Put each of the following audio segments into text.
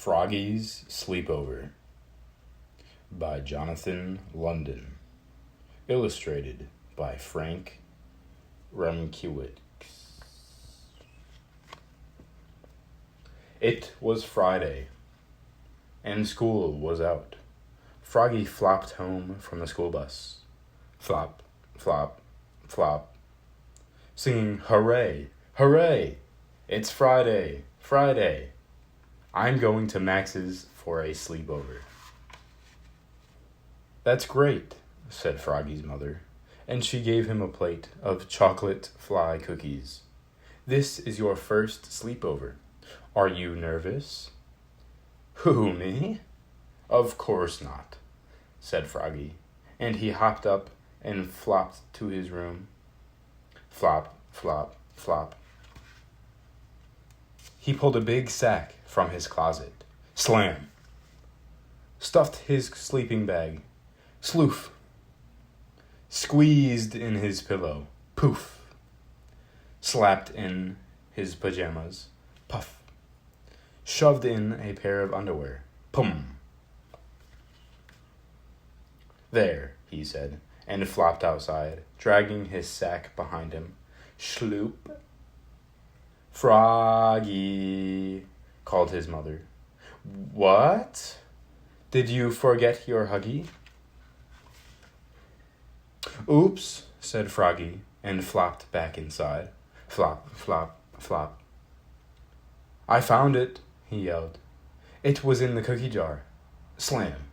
Froggy's Sleepover by Jonathan London. Illustrated by Frank Remkiewicz. It was Friday, and school was out. Froggy flopped home from the school bus. Flop, flop, flop. Singing, "Hooray, hooray! It's Friday, Friday. I'm going to Max's for a sleepover." "That's great," said Froggy's mother, and she gave him a plate of chocolate fly cookies. "This is your first sleepover. Are you nervous?" "Who, me? Of course not," said Froggy, and he hopped up and flopped to his room. Flop, flop, flop. He pulled a big sack from his closet. Slam! Stuffed his sleeping bag. Sloof! Squeezed in his pillow. Poof! Slapped in his pajamas. Puff! Shoved in a pair of underwear. Pum! "There," he said, and flopped outside, dragging his sack behind him. Schloop! "Froggy," called his mother. "What? Did you forget your huggy?" "Oops," said Froggy, and flopped back inside. Flop, flop, flop. "I found it," he yelled. "It was in the cookie jar." Slam!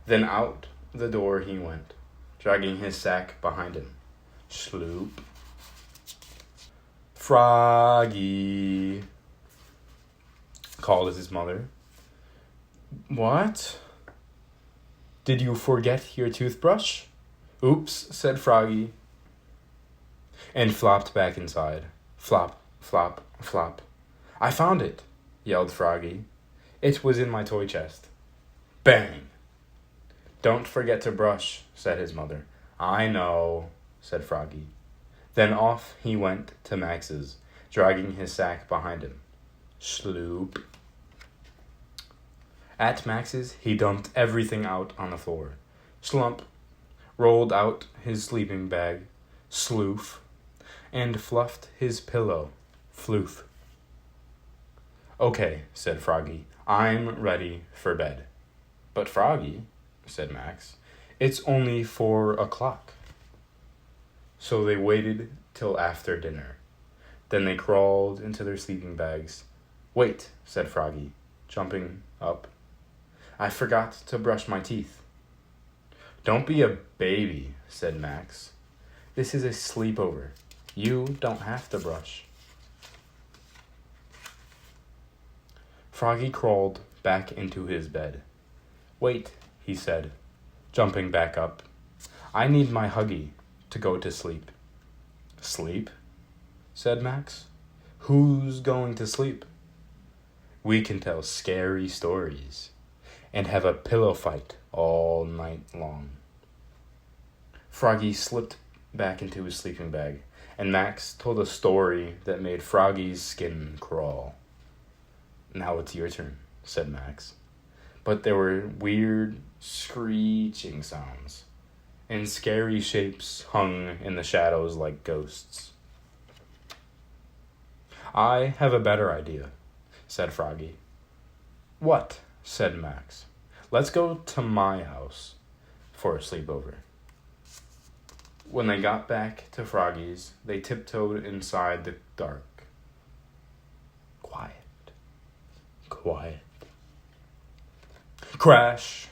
Then out the door he went, dragging his sack behind him. Sloop! "Froggy," called his mother. "What? Did you forget your toothbrush?" "Oops," said Froggy, and flopped back inside. Flop, flop, flop. "I found it," yelled Froggy. "It was in my toy chest." Bang! "Don't forget to brush," said his mother. "I know," said Froggy. Then off he went to Max's, dragging his sack behind him. Sloop! At Max's, he dumped everything out on the floor. Slump! Rolled out his sleeping bag. Sloof! And fluffed his pillow. Floof! "Okay," said Froggy. "I'm ready for bed." "But Froggy," said Max, "it's only 4:00. So they waited till after dinner. Then they crawled into their sleeping bags. "Wait," said Froggy, jumping up. "I forgot to brush my teeth." "Don't be a baby," said Max. "This is a sleepover. You don't have to brush." Froggy crawled back into his bed. "Wait," he said, jumping back up. "I need my huggy to go to sleep." "Sleep?" said Max. "Who's going to sleep?" "We can tell scary stories and have a pillow fight all night long." Froggy slipped back into his sleeping bag, and Max told a story that made Froggy's skin crawl. "Now it's your turn," said Max. But there were weird, screeching sounds, and scary shapes hung in the shadows like ghosts. "I have a better idea," said Froggy. "What?" said Max. "Let's go to my house for a sleepover." When they got back to Froggy's, they tiptoed inside the dark. Quiet. Quiet. Crash!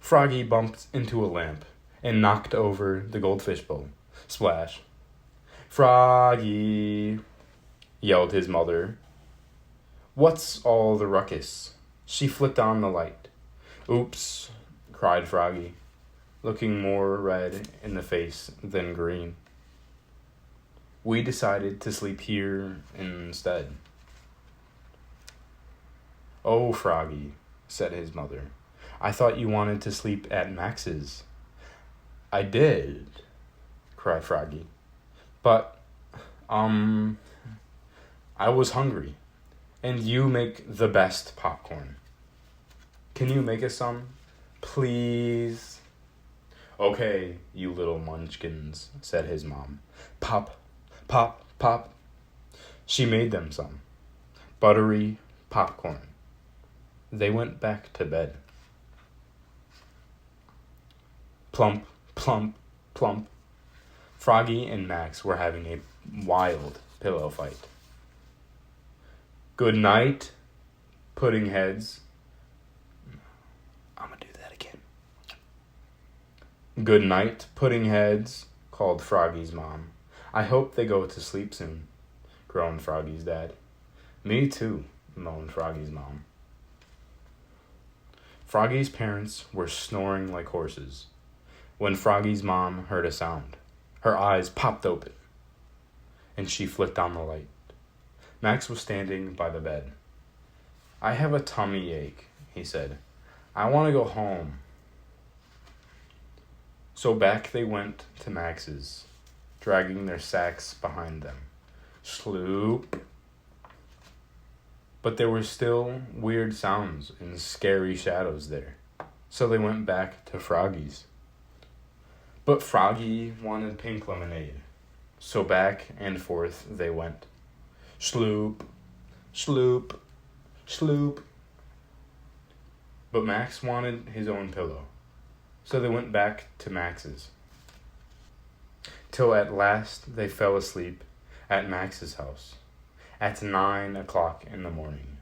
Froggy bumped into a lamp and knocked over the goldfish bowl. Splash! "Froggy!" yelled his mother. "What's all the ruckus?" She flipped on the light. "Oops!" cried Froggy, looking more red in the face than green. "We decided to sleep here instead." "Oh, Froggy," said his mother. "I thought you wanted to sleep at Max's." "I did," cried Froggy. "But, I was hungry, And you make the best popcorn. Can you make us some? Please? Okay, you little munchkins, said his mom. Pop, pop, pop. She made them some. Buttery popcorn. They went back to bed. Plump, plump, plump. Froggy and Max were having a wild pillow fight. Good night, pudding heads. I'm gonna do that again. Good night, pudding heads, called Froggy's mom. I hope they go to sleep soon, groaned Froggy's dad. Me too, moaned Froggy's mom. Froggy's parents were snoring like horses when Froggy's mom heard a sound. Her eyes popped open, and she flicked on the light. Max was standing by the bed. I have a tummy ache, he said. I want to go home. So back they went to Max's, dragging their sacks behind them. Sloop. But there were still weird sounds and scary shadows there, so they went back to Froggy's. But Froggy wanted pink lemonade, so back and forth they went. Sloop, sloop, sloop. But Max wanted his own pillow, so they went back to Max's. Till at last they fell asleep at Max's house at 9 o'clock in the morning.